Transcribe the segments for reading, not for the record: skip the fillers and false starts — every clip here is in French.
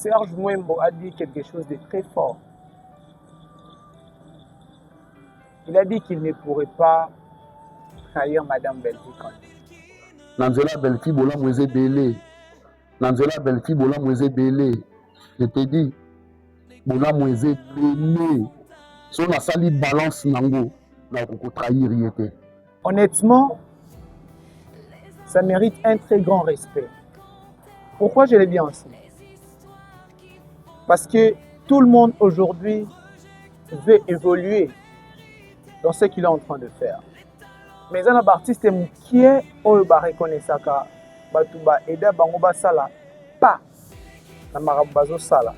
Serge Mouembo a dit quelque chose de très fort. Il a dit qu'il ne pourrait pas trahir Madame Belvi Condé. Nanzela Belfi Bola Moueze Belé. Nanzela Belfi Bola Moueze Belé. Je te dis, Bola Moueze Belé. Si on a sali balance nango, na koko trahir yete. Honnêtement, ça mérite un très grand respect. Pourquoi je l'ai dit ainsi? Parce que tout le monde aujourd'hui veut évoluer dans ce qu'il est en train de faire. Mais il y a un artiste qui est reconnaissant que aider bango basala pas na marabazo sala.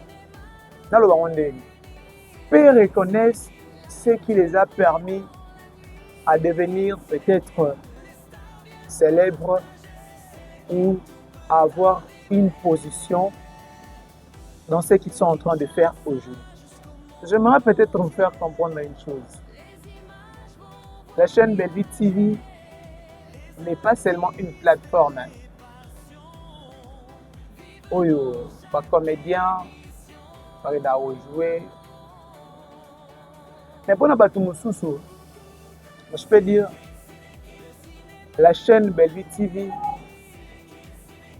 Dans le bango ndeni. Peu reconnaissent ce qui les a permis à devenir peut-être célèbres ou à avoir une position dans ce qu'ils sont en train de faire aujourd'hui. J'aimerais peut-être vous faire comprendre une chose. La chaîne Belvi TV n'est pas seulement une plateforme. Oyo, pas comédien, pas jouer. Mais pour ne pas tout je peux dire la chaîne Belvi TV,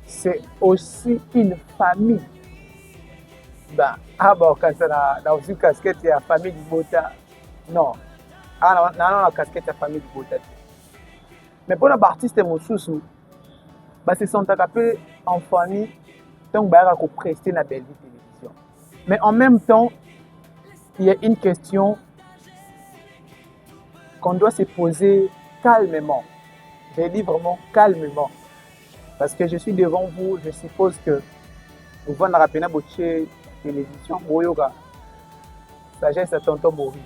c'est aussi une famille. Quand on a aussi une casquette de la famille du Bota. Non. La casquette de la famille du Bota. Mais pour les artistes Moussoussou, c'est son tapé en famille, donc il faut prester la Belvi télévision. Mais en même temps, il y a une question qu'on doit se poser calmement. Je dis vraiment calmement. Parce que je suis devant vous, je suppose que vous voyez la rapina boché télévision, Boyoga, sagesse à tonton Maurice.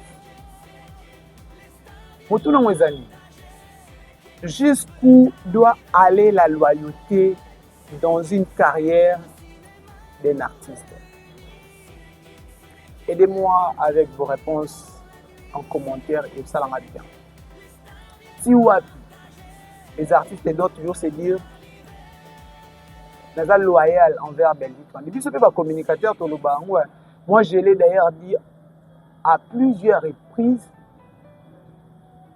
Pour tous nos amis, jusqu'où doit aller la loyauté dans une carrière d'un artiste? Aidez-moi avec vos réponses en commentaire et ça l'en a bien. Si ou les artistes doivent toujours se dire je suis loyal envers Belvi Condé. Puis ce n'est pas communicateur, moi je l'ai d'ailleurs dit à plusieurs reprises,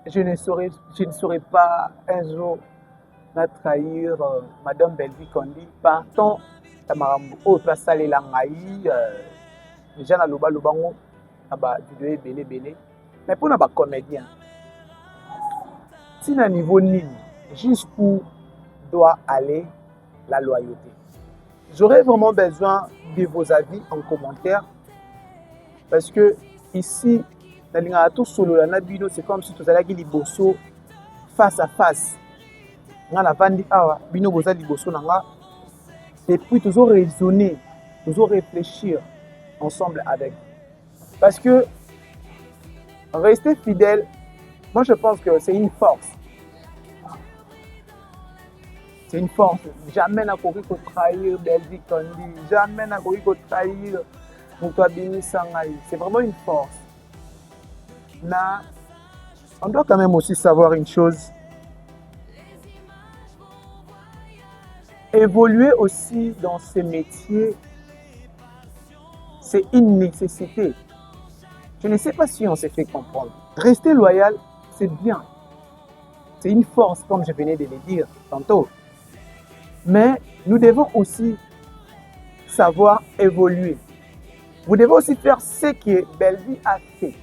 je ne saurais pas un jour trahir Madame Belvi Condé. Partons, déjà na loba lobango aba vidéo belé. Mais pour les comédiens, si à niveau nini, jusqu'où doit aller la loyauté? J'aurais vraiment besoin de vos avis en commentaire parce que ici, c'est comme si tout allait liboso face à face. Et puis toujours raisonner, toujours réfléchir ensemble avec. Parce que rester fidèle, moi je pense que c'est une force. C'est une force. Jamais n'a pas trahir Belvi Condé. Jamais n'a pas trahir Moutouabini Sangaï. C'est vraiment une force. On doit quand même aussi savoir une chose. Évoluer aussi dans ces métiers, c'est une nécessité. Je ne sais pas si on s'est fait comprendre. Rester loyal, c'est bien. C'est une force, comme je venais de le dire tantôt. Mais nous devons aussi savoir évoluer. Vous devez aussi faire ce que Belvi a fait.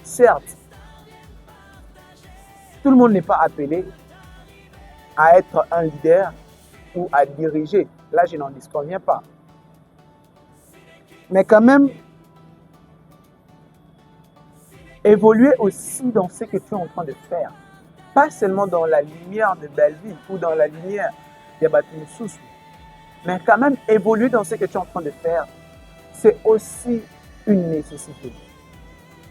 Certes, tout le monde n'est pas appelé à être un leader ou à diriger. Là, je n'en disconviens pas. Mais quand même, évoluer aussi dans ce que tu es en train de faire. Pas seulement dans la lumière de Belvi ou dans la lumière de Batumoussous, mais quand même évoluer dans ce que tu es en train de faire, c'est aussi une nécessité.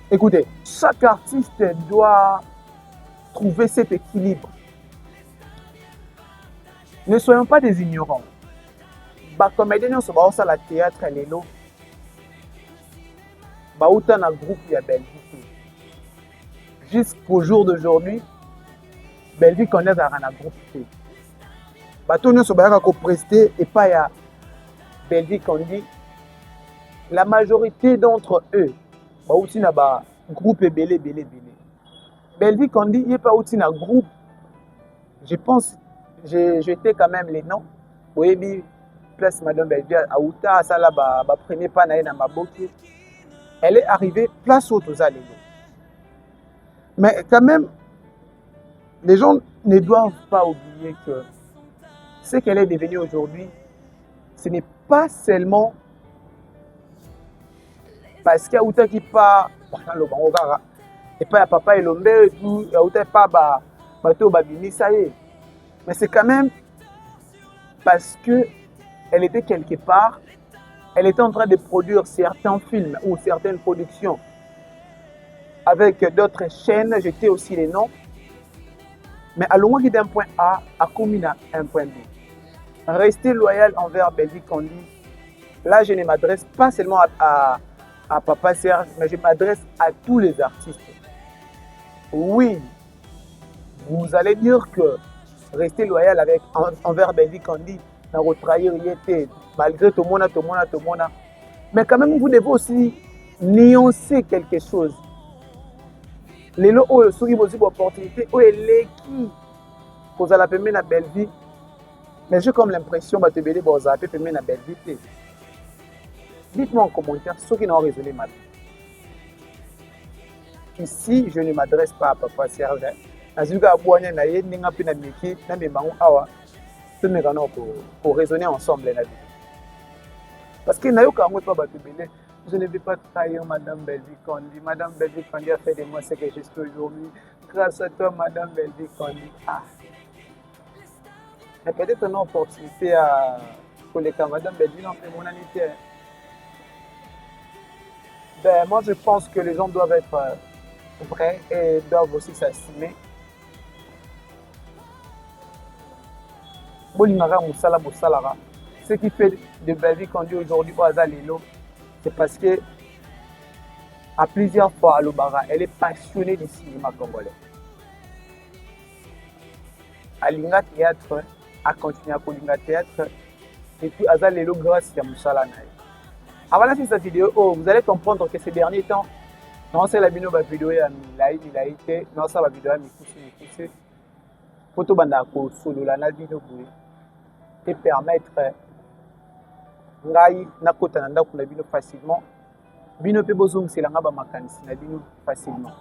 Écoutez, chaque artiste doit trouver cet équilibre. Ne soyons pas des ignorants. Comédien se bat au la théâtre lelo. Baouta na groupe ya Belvi. Jusqu'au jour d'aujourd'hui, Belvi connaît un groupe. Batonio se bat ko prester et pas ya Belvi Kandi, la majorité d'entre eux, bauti na ba groupe belé. Belvi Kandi, il n'y a pas outi na groupe. Je pense, j'ai jeté quand même les noms. Oui, place Madame Belvi, Aouta, ça là, premier pas na maboki. Elle est arrivée place où tous allez. Mais quand même, les gens ne doivent pas oublier que ce qu'elle est devenue aujourd'hui, ce n'est pas seulement parce qu'il y a Aouta qui part, et pas papa et l'ombe et tout, Aouta pas bateau babini, ça y est. Mais c'est quand même parce que elle était quelque part, elle était en train de produire certains films ou certaines productions avec d'autres chaînes, j'étais aussi les noms. Mais à loin d'un point A à Komina un point B. Restez loyal envers Belvi Kandi. Là, je ne m'adresse pas seulement à Papa Serge, mais je m'adresse à tous les artistes. Oui, vous allez dire que restez loyal envers Belvi Kandi, n'a retrahir malgré tout le monde. Mais quand même, vous devez aussi nuancer quelque chose. Les lots où sont une opportunité, où elle est qui pour la permettre na belle vie. Mais j'ai comme l'impression que tu vas te permettre na belle vie. Dites-moi en commentaire ceux qui n'ont résolu ma vie. Ici, je ne m'adresse pas à Papa Serge. Pour raisonner ensemble la vie. Parce que je ne vais pas trahir Madame Belvi Kandi. Madame Belvi Kandi a fait de moi ce que je suis aujourd'hui. Grâce à toi, Madame Belvi Kandi. Mais peut-être une opportunité pour les cas. Madame Belvi, non, c'est mon amitié. Ben, moi, je pense que les gens doivent être vrais et doivent aussi s'estimer. Ce qui fait de Belvi Kandi aujourd'hui au Azalelo, c'est parce que à plusieurs fois à Lobara, elle est passionnée du cinéma congolais. À Linga Théâtre, à continuer à Linga Théâtre, et puis à Azalelo grâce à Moussala Naï. Avant de cette vidéo, vous allez comprendre que ces derniers temps, non c'est la vidéo à Milaïté, non c'est la vidéo à Mikousi, photo bandako solo la vidéo et permettre ngai nakota na ndako na bino facilement bino pe bozong selanga ba makanisi na bino facilement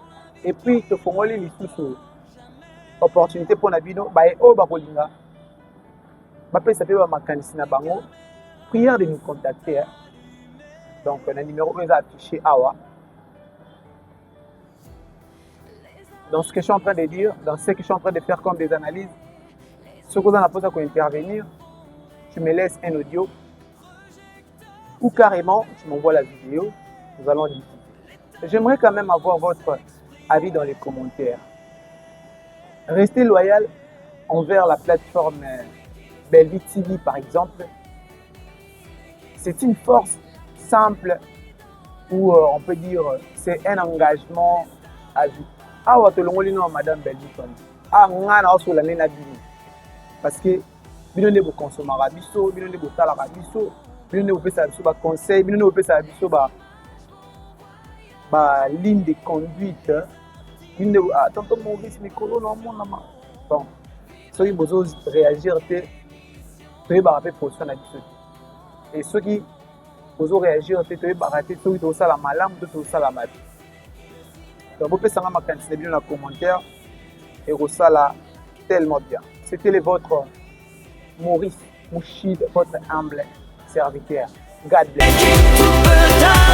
et puis to fongoli lisusu opportunité pour na bino ba o ba kolinga ba pesa pe ba makanisi na bango prière de nous contacter hein. Donc le numéro est affiché awa. Dans ce que je suis en train de dire, dans ce que je suis en train de faire comme des analyses, ce que vous en avez pour intervenir, tu me laisses un audio ou carrément tu m'envoies la vidéo, nous allons discuter. J'aimerais quand même avoir votre avis dans les commentaires. Restez loyal envers la plateforme Belvi TV par exemple. C'est une force simple ou on peut dire c'est un engagement à vie. Ah ouais, tu l'as Madame Belvi Kandi. Ah ngana sur la nena bini. Parce que bino ne bo consommer biso, bino ne bo tala biso, bino ne bo pesa biso ba conseil, bino ne bo pesa biso ba ligne de conduite. Bino ne bo tonton Maurice Mikolo non mon nama. Bon, ceux qui besoin réagir te ba rappeler position na biso. Et ceux qui besoin réagir te ba rater ceux qui to sala malamu to sala mabe. Donc vous pouvez savoir ma quantité dans les commentaires et ça tellement bien. C'était le vôtre Maurice Mouchid, votre humble serviteur. God bless.